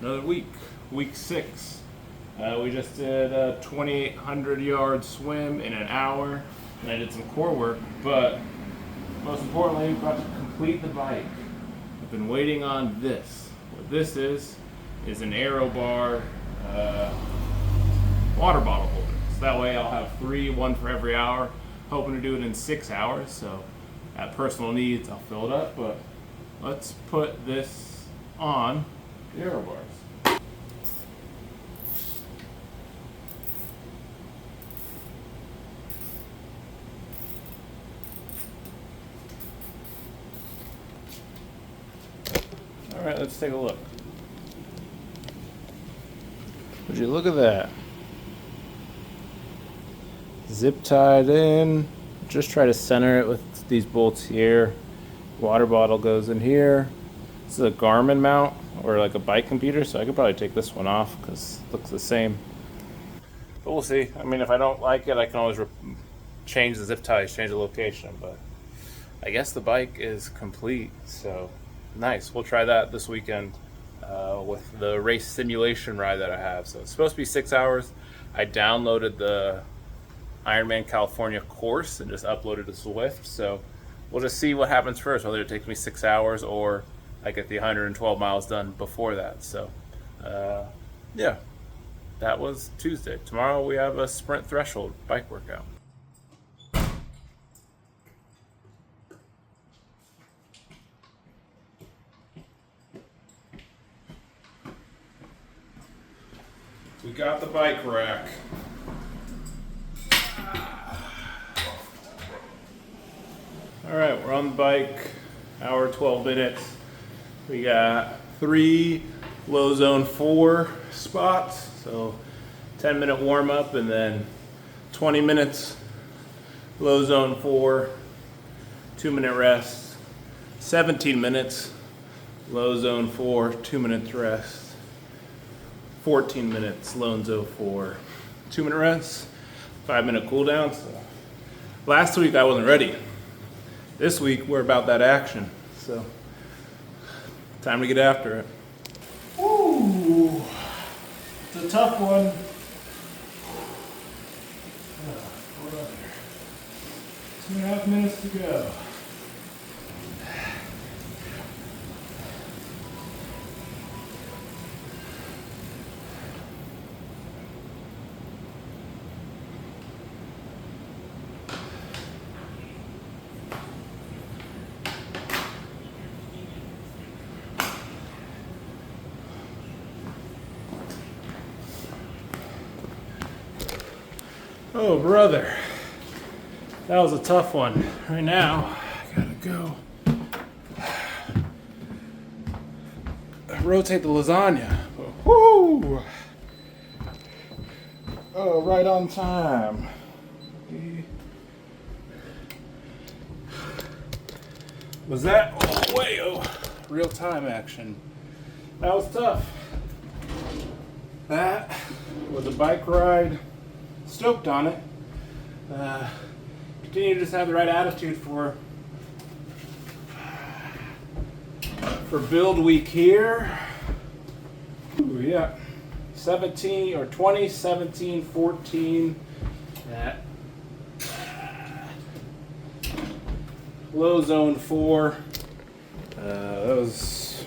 Another week 6. We just did a 2,800 yard swim in an hour, and I did some core work, but most importantly, we've got to complete the bike. I've been waiting on this. What this is an aero bar water bottle holder. So that way I'll have 3, 1 for every hour. Hoping to do it in 6 hours, so at personal needs I'll fill it up, but let's put this on the aero bars. All right, let's take a look. Would you look at that? Zip tied in. Just try to center it with these bolts here. Water bottle goes in here. This is a Garmin mount or like a bike computer, so I could probably take this one off because it looks the same. But we'll see. I mean, if I don't like it, I can always change the zip ties, change the location. But I guess the bike is complete, so nice. We'll try that this weekend with the race simulation ride that I have. So it's supposed to be 6 hours. I downloaded the Ironman California course and just uploaded to Swift. So we'll just see what happens first, whether it takes me 6 hours or I get the 112 miles done before that. So yeah, that was Tuesday. Tomorrow we have a sprint threshold bike workout. We got the bike rack. All right, we're on the bike, hour 12 minutes. We got 3 low zone 4 spots, so 10-minute warm up and then 20 minutes low zone 4, 2-minute rest, 17 minutes low zone 4, 2 minutes rest, 14 minutes low zone 4, 2-minute rest, 5-minute cool down. So last week I wasn't ready. This week we're about that action, so time to get after it. Ooh, it's a tough one. 2.5 minutes to go. Oh, brother. That was a tough one. Right now, I gotta go rotate the lasagna. Woo! Oh, right on time. Was that? Oh, way, oh, real time action. That was tough. That was a bike ride. Stoked on it. Continue to just have the right attitude for build week here. Ooh, yeah. 17 or 20, 17, 14 at low zone 4. That was,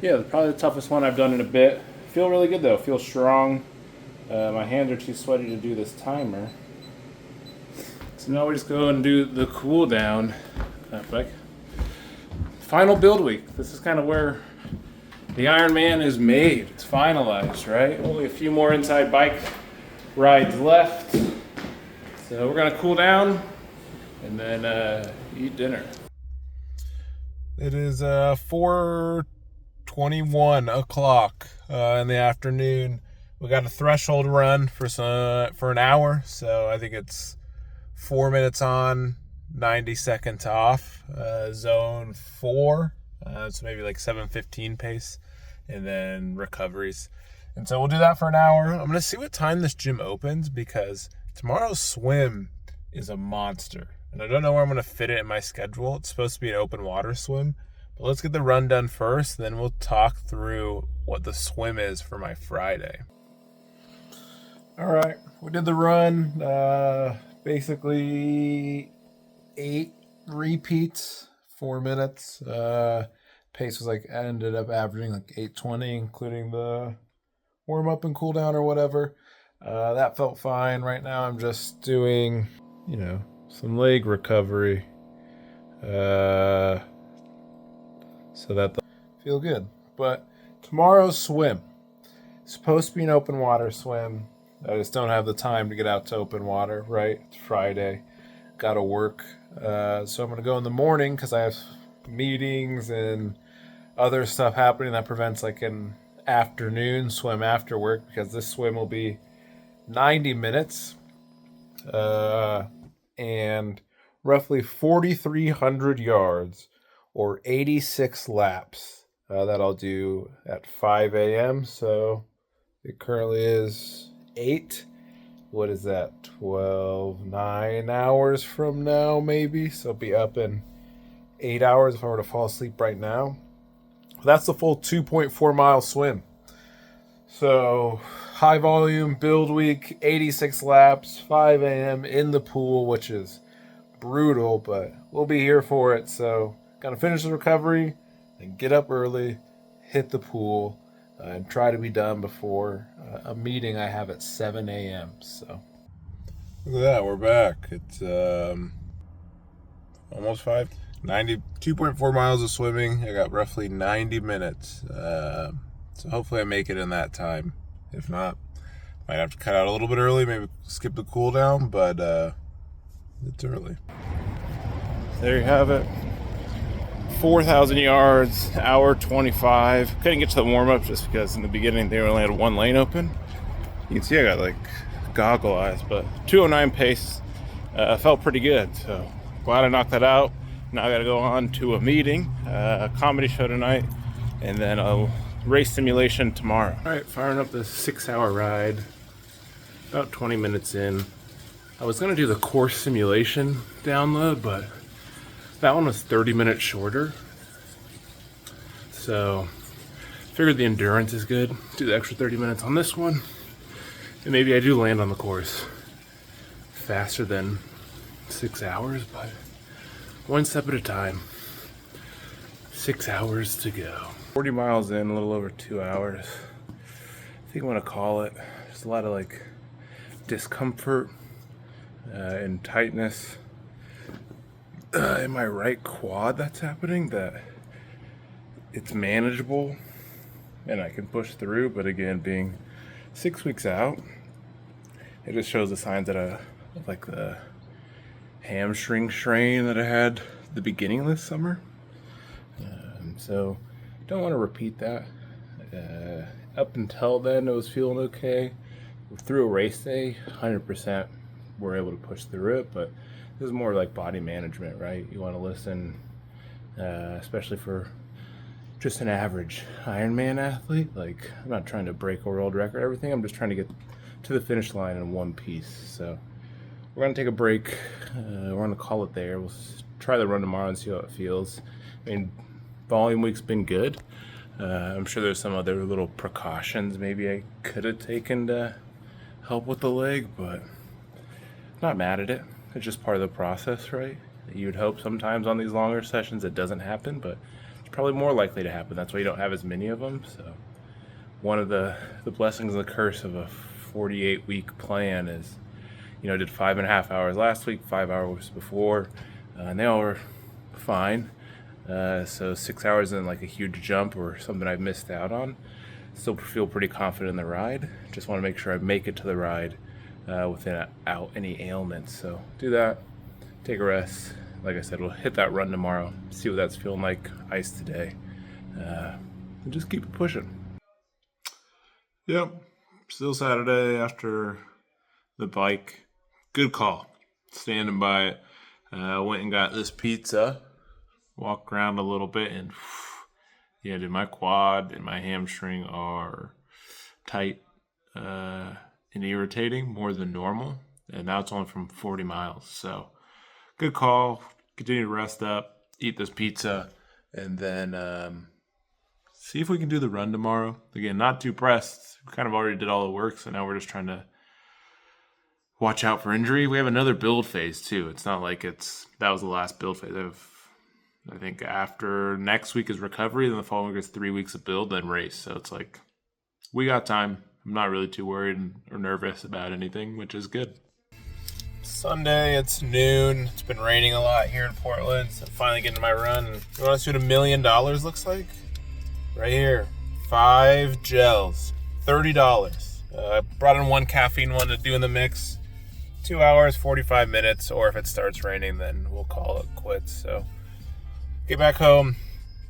yeah, probably the toughest one I've done in a bit. Feel really good though. Feel strong. My hands are too sweaty to do this timer. So now we just go and do the cool down. Final build week. This is kind of where the Ironman is made. It's finalized, right? Only a few more inside bike rides left. So we're gonna cool down and then eat dinner. It is 4:21 o'clock in the afternoon. We got a threshold run for an hour, so I think it's 4 minutes on, 90 seconds off. Zone 4, so maybe like 7:15 pace, and then recoveries. And so we'll do that for an hour. I'm gonna see what time this gym opens because tomorrow's swim is a monster, and I don't know where I'm gonna fit it in my schedule. It's supposed to be an open water swim, But let's get the run done first, then we'll talk through what the swim is for my Friday. All right, we did the run. Basically 8 repeats, 4 minutes. Pace was ended up averaging 8:20, including the warm up and cool down or whatever. That felt fine. Right now I'm just doing, some leg recovery. So that feel good. But tomorrow's swim. It's supposed to be an open water swim. I just don't have the time to get out to open water, right? It's Friday. Gotta work. So I'm going to go in the morning because I have meetings and other stuff happening that prevents an afternoon swim after work, because this swim will be 90 minutes and roughly 4,300 yards or 86 laps that I'll do at 5 a.m. So it currently is 8. What is that? 12, 9 hours from now, maybe. So I'll be up in 8 hours if I were to fall asleep right now. That's the full 2.4 mile swim. So high volume, build week, 86 laps, 5 a.m. in the pool, which is brutal, but we'll be here for it. So gotta finish the recovery and get up early, hit the pool, and try to be done before a meeting I have at 7 a.m. So look at that, we're back. It's almost 5. 2.4 miles of swimming. I got roughly 90 minutes. So hopefully I make it in that time. If not, might have to cut out a little bit early, maybe skip the cool down, but it's early. There you have it. 4,000 yards, hour 25. Couldn't get to the warm-up just because in the beginning they only had one lane open. You can see I got goggle eyes, but 2:09 pace felt pretty good. So glad I knocked that out. Now I got to go on to a meeting, a comedy show tonight, and then a race simulation tomorrow. All right, firing up this 6-hour ride. About 20 minutes in. I was going to do the course simulation download, but that one was 30 minutes shorter. So figured the endurance is good. Do the extra 30 minutes on this one. And maybe I do land on the course faster than 6 hours, but one step at a time. 6 hours to go. 40 miles in, a little over 2 hours. I think I'm gonna call it. There's a lot of discomfort and tightness in my right quad that's happening, that it's manageable and I can push through, but again, being 6 weeks out, it just shows the signs that the hamstring strain that I had at the beginning of this summer. So don't want to repeat that. Up until then, it was feeling okay. Through a race day, 100% we're able to push through it, but this is more body management, right? You want to listen, especially for just an average Ironman athlete. I'm not trying to break a world record, everything. I'm just trying to get to the finish line in one piece. So we're going to take a break. We're going to call it there. We'll try the run tomorrow and see how it feels. I mean, volume week's been good. I'm sure there's some other little precautions maybe I could have taken to help with the leg, but not mad at it. It's just part of the process, right? You'd hope sometimes on these longer sessions it doesn't happen, but it's probably more likely to happen. That's why you don't have as many of them. So one of the blessings and the curse of a 48-week plan is, I did 5.5 hours last week, 5 hours before, and they all were fine. So 6 hours isn't a huge jump or something I've missed out on. Still feel pretty confident in the ride. Just want to make sure I make it to the ride without any ailments. So do that, take a rest. Like I said, we'll hit that run tomorrow, see what that's feeling like, ice today, and just keep it pushing. Yep, still Saturday after the bike. Good call, standing by it. Went and got this pizza, walked around a little bit, and yeah, dude, my quad and my hamstring are tight and irritating more than normal, and now it's only from 40 miles. So good call. Continue to rest up, eat this pizza, And then see if we can do the run tomorrow. Again, not too pressed. We kind of already did all the work, so now we're just trying to watch out for injury. We have another build phase too. It's not like that was the last build phase. I think after next week is recovery, then the following week is 3 weeks of build, then race. So it's like we got time. I'm not really too worried or nervous about anything, which is good. Sunday, it's noon. It's been raining a lot here in Portland, so I'm finally getting my run. And you want to see what $1 million looks like? Right here, 5 gels, $30. I brought in 1 caffeine one to do in the mix. 2 hours, 45 minutes, or if it starts raining, then we'll call it quits. So get back home,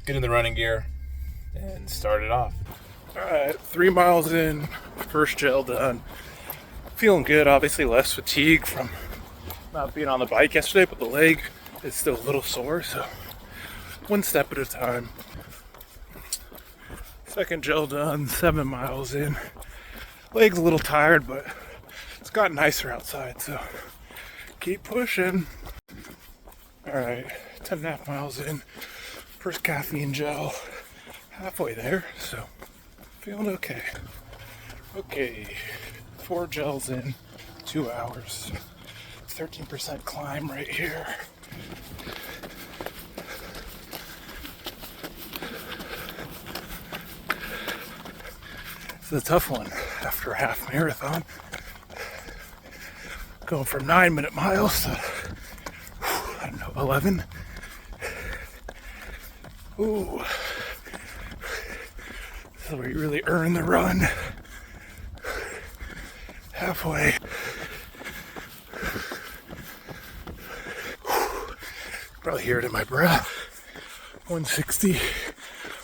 get in the running gear, and start it off. All right, 3 miles in, first gel done. Feeling good, obviously less fatigue from not being on the bike yesterday, but the leg is still a little sore, so 1 step at a time. Second gel done, 7 miles in. Leg's a little tired, but it's gotten nicer outside, so keep pushing. All right, 10.5 miles in. First caffeine gel, halfway there, so feeling okay. Okay, 4 gels in, 2 hours. 13% climb right here. It's a tough one after a half marathon. Going from 9-minute miles to, 11. Ooh. This is where you really earn the run. Halfway. Probably hear it in my breath. 160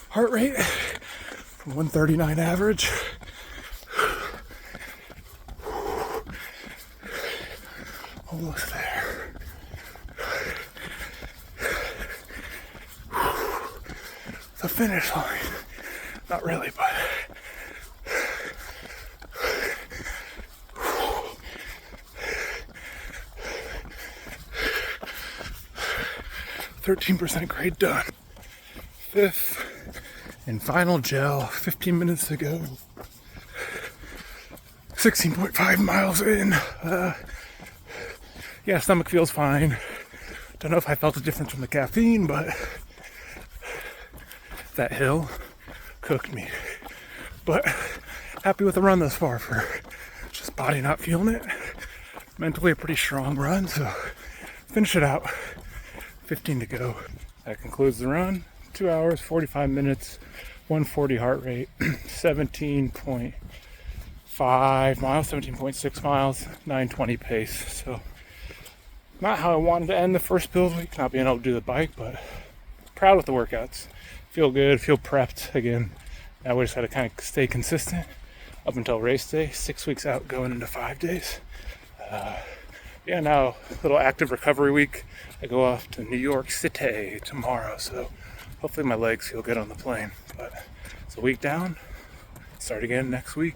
heart rate from 139 average. Almost there. The finish line. Not really, but 13% grade done. 5th and final gel, 15 minutes to go. 16.5 miles in. Yeah, stomach feels fine. Don't know if I felt a difference from the caffeine, but that hill cooked me. But happy with the run thus far for just body not feeling it. Mentally a pretty strong run, so finish it out. 15 to go. That concludes the run. 2 hours, 45 minutes, 140 heart rate, 17.5 miles, 17.6 miles, 920 pace. So not how I wanted to end the first build week, not being able to do the bike, but proud with the workouts. Feel good, feel prepped again. Now we just got to kind of stay consistent up until race day, 6 weeks out going into 5 days. Yeah, now a little active recovery week. I go off to New York City tomorrow, so hopefully my legs feel good on the plane. But it's a week down. Start again next week.